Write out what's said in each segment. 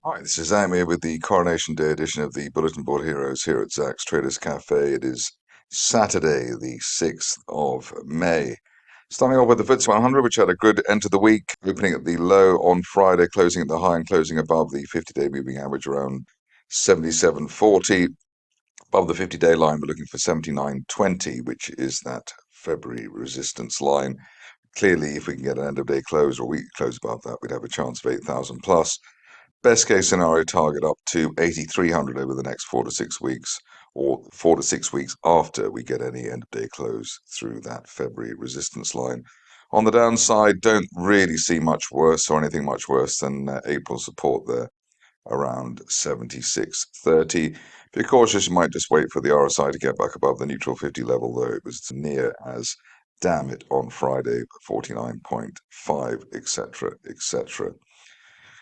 Hi, this is Amir with the Coronation Day edition of the Bulletin Board Heroes here at Zach's Traders Cafe. It is Saturday, the 6th of May. Starting off with the FTSE 100, which had a good end to the week, opening at the low on Friday, closing at the high and closing above the 50-day moving average around 77.40. Above the 50-day line, we're looking for 79.20, which is that February resistance line. Clearly, if we can get an end-of-day close or weekly close above that, we'd have a chance of 8,000 plus. Best case scenario target up to 8,300 over the next 4 to 6 weeks, or 4 to 6 weeks after we get any end of day close through that February resistance line. On the downside, don't really see much worse or anything much worse than April support there around 76.30. If you're cautious, you might just wait for the RSI to get back above the neutral 50 level, though it was near as damn it on Friday, 49.5, etc., etc.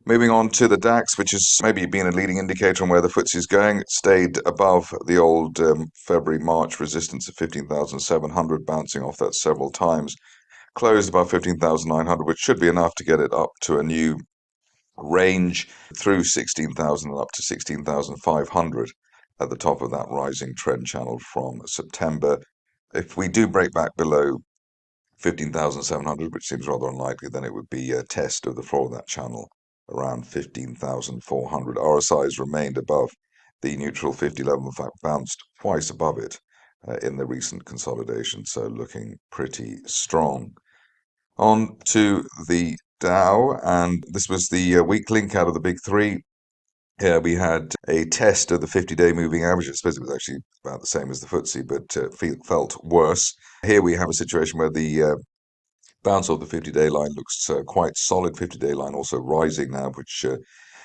Moving on to the DAX, which has maybe been a leading indicator on where the FTSE is going. It stayed above the old February-March resistance of 15,700, bouncing off that several times. Closed above 15,900, which should be enough to get it up to a new range through 16,000 and up to 16,500 at the top of that rising trend channel from September. If we do break back below 15,700, which seems rather unlikely, then it would be a test of the floor of that channel around 15,400. RSI's remained above the neutral 50 level, in fact, bounced twice above it in the recent consolidation, so looking pretty strong. On to the Dow, and this was the weak link out of the big three. Here we had a test of the 50-day moving average. I suppose it was actually about the same as the FTSE, but felt worse. Here we have a situation where the bounce off the 50-day line looks quite solid. 50-day line also rising now, which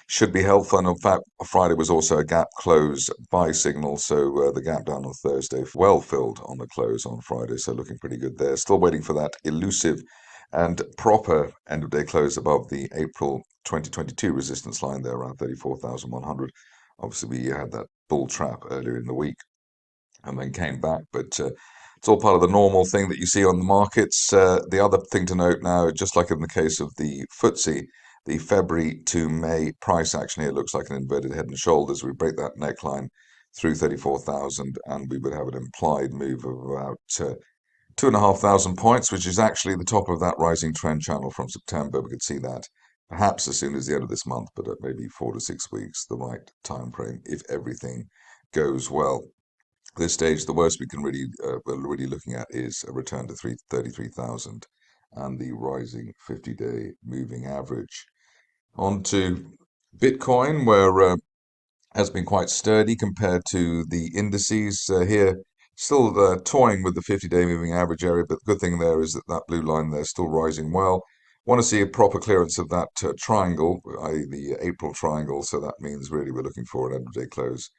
should be helpful. And in fact, Friday was also a gap close buy signal, so the gap down on Thursday well filled on the close on Friday, so looking pretty good there. Still waiting for that elusive and proper end of day close above the April 2022 resistance line there around 34,100. Obviously, we had that bull trap earlier in the week and then came back, but it's all part of the normal thing that you see on the markets. The other thing to note now, just like in the case of the FTSE, the February to May price action here looks like an inverted head and shoulders. We break that neckline through 34,000 and we would have an implied move of about 2,500 points, which is actually the top of that rising trend channel from September. We could see that perhaps as soon as the end of this month, but at maybe 4 to 6 weeks, the right time frame if everything goes well. At this stage, the worst we can we're really looking at is a return to 33,000 and the rising 50-day moving average. On to Bitcoin, where has been quite sturdy compared to the indices here. Still toying with the 50-day moving average area, but the good thing there is that that blue line there is still rising well. Want to see a proper clearance of that triangle, i.e. the April triangle, so that means really we're looking for an end-of-day close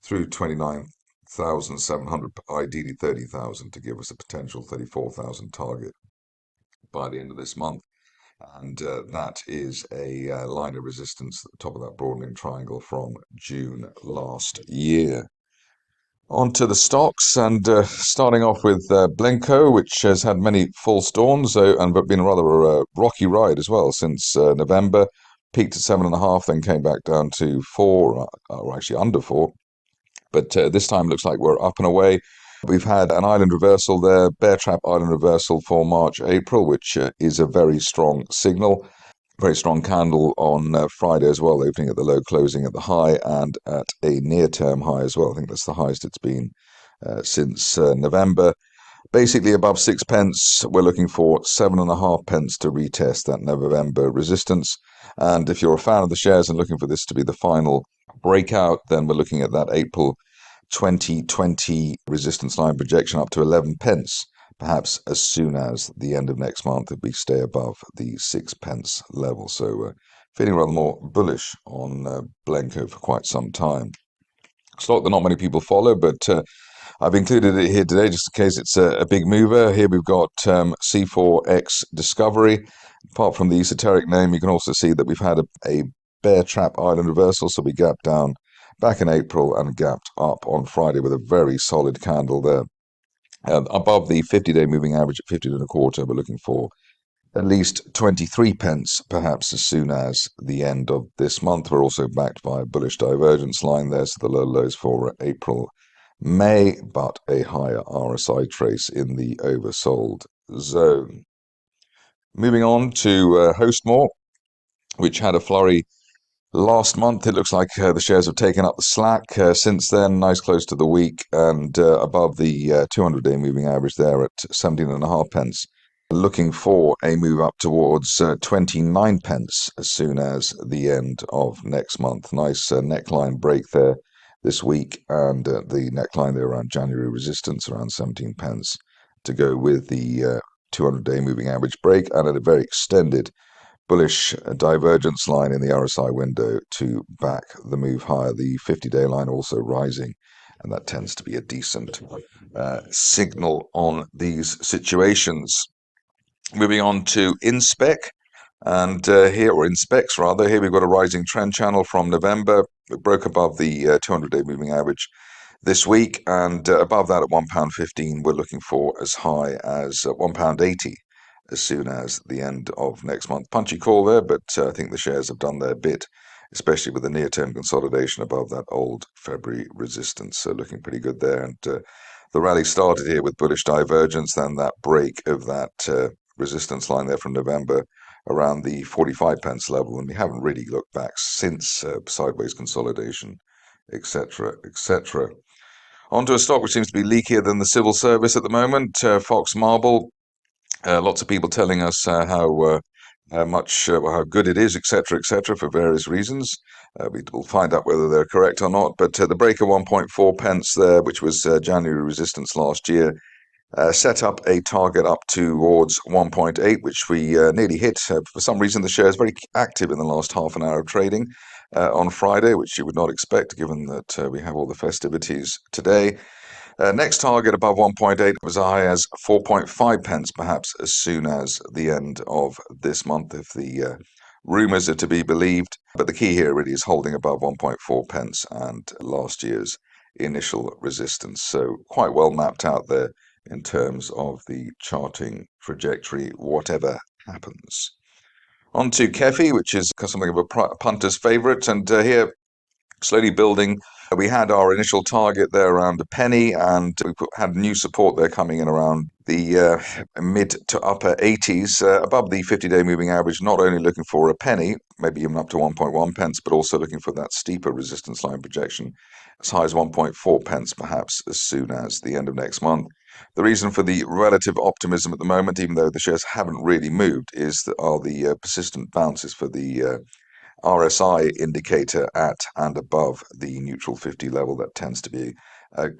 through 29,700, ideally 30,000 to give us a potential 34,000 target by the end of this month. And that is a line of resistance at the top of that broadening triangle from June last year. On to the stocks, and starting off with Blencowe, which has had many false dawns and been a rather rocky ride as well since November. Peaked at 7.5, then came back down to 4, or actually under 4. But this time looks like we're up and away. We've had an island reversal there, bear trap island reversal for March, April, which is a very strong signal. Very strong candle on Friday as well, opening at the low, closing at the high, and at a near-term high as well. I think that's the highest it's been since November. Basically above 6 pence, we're looking for 7.5 pence to retest that November resistance. And if you're a fan of the shares and looking for this to be the final breakout, then we're looking at that April 2020 resistance line projection up to 11 pence, perhaps as soon as the end of next month if we stay above the 6 pence level. So feeling rather more bullish on Blencowe for quite some time. Stock that not many people follow, but I've included it here today just in case it's a big mover. Here we've got C4X Discovery. Apart from the esoteric name, you can also see that we've had a bear trap island reversal, so we gapped down back in April and gapped up on Friday with a very solid candle there. Above the 50-day moving average at 50 and a quarter, we're looking for at least 23 pence, perhaps as soon as the end of this month. We're also backed by a bullish divergence line there, so the low lows for April, May, but a higher RSI trace in the oversold zone. Moving on to Hostmore, which had a flurry last month. It looks like the shares have taken up the slack since then, nice close to the week and above the 200-day moving average there at 17.5 pence. Looking for a move up towards 29 pence as soon as the end of next month. Nice neckline break there this week, and the neckline there around January resistance around 17 pence to go with the 200-day moving average break, and at a very extended bullish divergence line in the RSI window to back the move higher. The 50-day line also rising, and that tends to be a decent signal on these situations. Moving on to Inspec, and or Inspecs rather, here we've got a rising trend channel from November. It broke above the 200-day moving average this week, and above that at £1.15, we're looking for as high as £1.80 as soon as the end of next month. Punchy call there, but I think the shares have done their bit, especially with the near-term consolidation above that old February resistance. So looking pretty good there. And the rally started here with bullish divergence, then that break of that resistance line there from November around the 45 pence level, and we haven't really looked back since sideways consolidation, etc., etc. Onto a stock which seems to be leakier than the civil service at the moment, Fox Marble. Lots of people telling us how good it is, etc., etc., for various reasons. We'll find out whether they're correct or not. But the break of 1.4 pence there, which was January resistance last year, set up a target up towards 1.8, which we nearly hit. For some reason, the share is very active in the last half an hour of trading on Friday, which you would not expect given that we have all the festivities today. Next target above 1.8 was as high as 4.5 pence, perhaps as soon as the end of this month, if the rumours are to be believed. But the key here really is holding above 1.4 pence and last year's initial resistance. So quite well mapped out there in terms of the charting trajectory, whatever happens. On to Kefi, which is something of a punter's favourite, and here slowly building. We had our initial target there around a penny, and we had new support there coming in around the mid to upper 80s, above the 50-day moving average, not only looking for a penny, maybe even up to 1.1 pence, but also looking for that steeper resistance line projection as high as 1.4 pence, perhaps as soon as the end of next month. The reason for the relative optimism at the moment, even though the shares haven't really moved, is the persistent bounces for the RSI indicator at and above the neutral 50 level. That tends to be a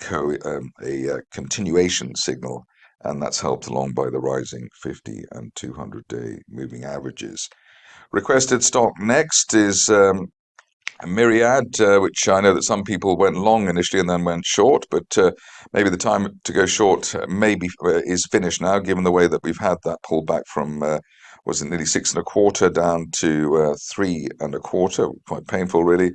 continuation signal, and that's helped along by the rising 50 and 200-day moving averages. Requested stock next is Mirriad, which I know that some people went long initially and then went short, but maybe the time to go short is finished now, given the way that we've had that pullback from was it nearly 6.25 down to 3.25, quite painful really.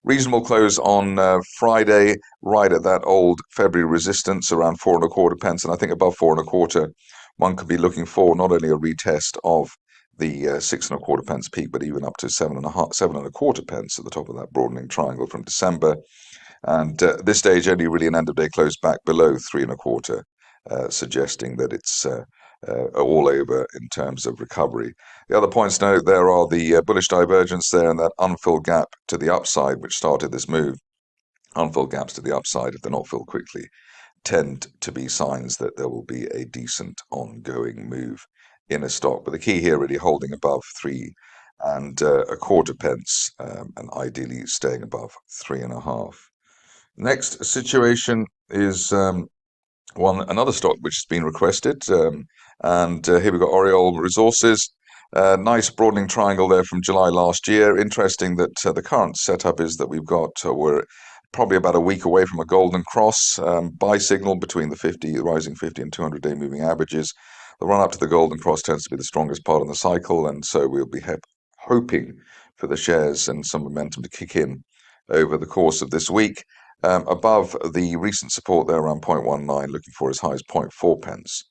Reasonable close on Friday, right at that old February resistance around 4.25 pence, and I think above 4.25, one could be looking for not only a retest of the 6.25 pence peak, but even up to 7.25 pence at the top of that broadening triangle from December. And at this stage, only really an end of day close back below 3.25, suggesting that it's all over in terms of recovery. The other points to note there are the bullish divergence there and that unfilled gap to the upside, which started this move. Unfilled gaps to the upside, if they're not filled quickly, tend to be signs that there will be a decent ongoing move in a stock. But the key here really holding above 3.25 pence, and ideally staying above 3.5. Next situation is another stock which has been requested, and here we've got Oriole Resources. Nice broadening triangle there from July last year. Interesting that the current setup is that we're probably about a week away from a golden cross, buy signal between the rising 50 and 200-day moving averages. The run up to the golden cross tends to be the strongest part of the cycle, and so we'll be hoping for the shares and some momentum to kick in over the course of this week. Above the recent support there around 0.19, looking for as high as 0.4 pence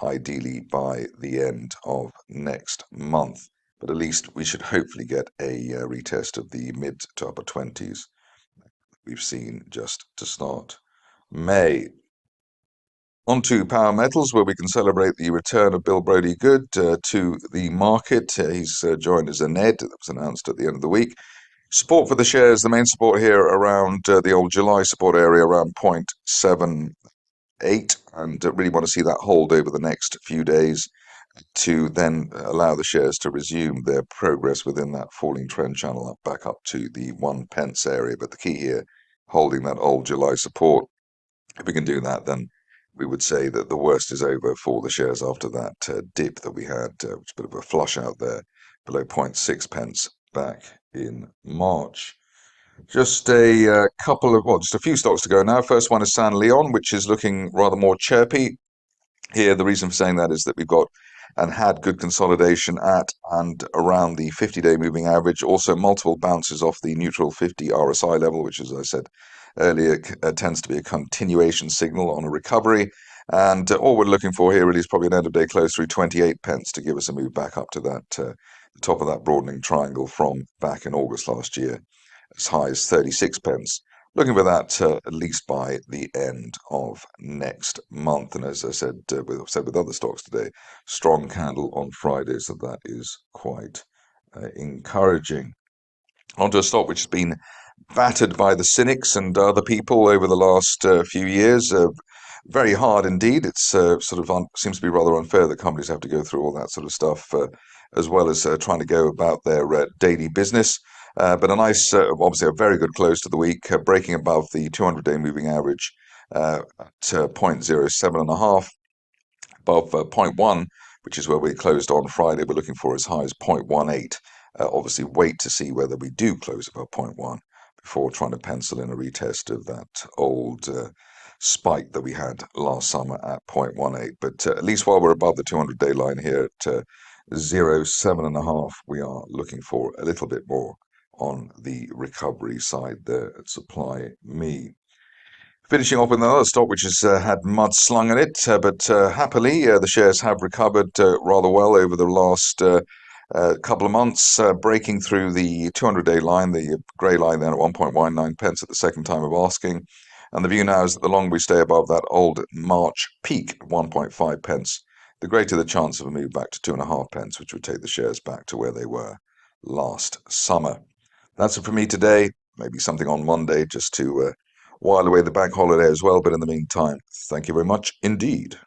ideally by the end of next month. But at least we should hopefully get a retest of the mid to upper 20s we've seen just to start May. On to power metals, where we can celebrate the return of Bill Brodie Good to the market. He's joined as a NED that was announced at the end of the week. Support for the shares, the main support here around the old July support area around 0.78, and really want to see that hold over the next few days to then allow the shares to resume their progress within that falling trend channel back up to the 1p area. But the key here, holding that old July support. If we can do that, then we would say that the worst is over for the shares after that dip that we had, which is a bit of a flush out there below 0.6p back in March. Just a couple of, well, just a few stocks to go now. First one is San Leon, which is looking rather more chirpy. Here, the reason for saying that is that we've got and had good consolidation at and around the 50-day moving average. Also, multiple bounces off the neutral 50 RSI level, which, as I said earlier, tends to be a continuation signal on a recovery. And all we're looking for here really is probably an end of day close through 28p to give us a move back up to that the top of that broadening triangle from back in August last year, as high as 36p. Looking for that at least by the end of next month. And as I said, with other stocks today, strong candle on Friday, so that is quite encouraging. Onto a stock which has been battered by the cynics and other people over the last few years. Very hard indeed. It's sort of seems to be rather unfair that companies have to go through all that sort of stuff, as well as trying to go about their daily business. But a nice, obviously a very good close to the week, breaking above the 200-day moving average at 0.07.5, above 0.1, which is where we closed on Friday. We're looking for as high as 0.18. Obviously, wait to see whether we do close above 0.1 before trying to pencil in a retest of that old spike that we had last summer at 0.18. But at least while we're above the 200-day line here at 0.7.5, we are looking for a little bit more on the recovery side there at SupplyMe. Finishing off with another stock which has had mud slung in it, but happily the shares have recovered rather well over the last couple of months, breaking through the 200-day line, the grey line there at 1.19p at the second time of asking. And the view now is that the longer we stay above that old March peak, 1.5p, the greater the chance of a move back to 2.5p, which would take the shares back to where they were last summer. That's it for me today. Maybe something on Monday just to while away the bank holiday as well. But in the meantime, thank you very much indeed.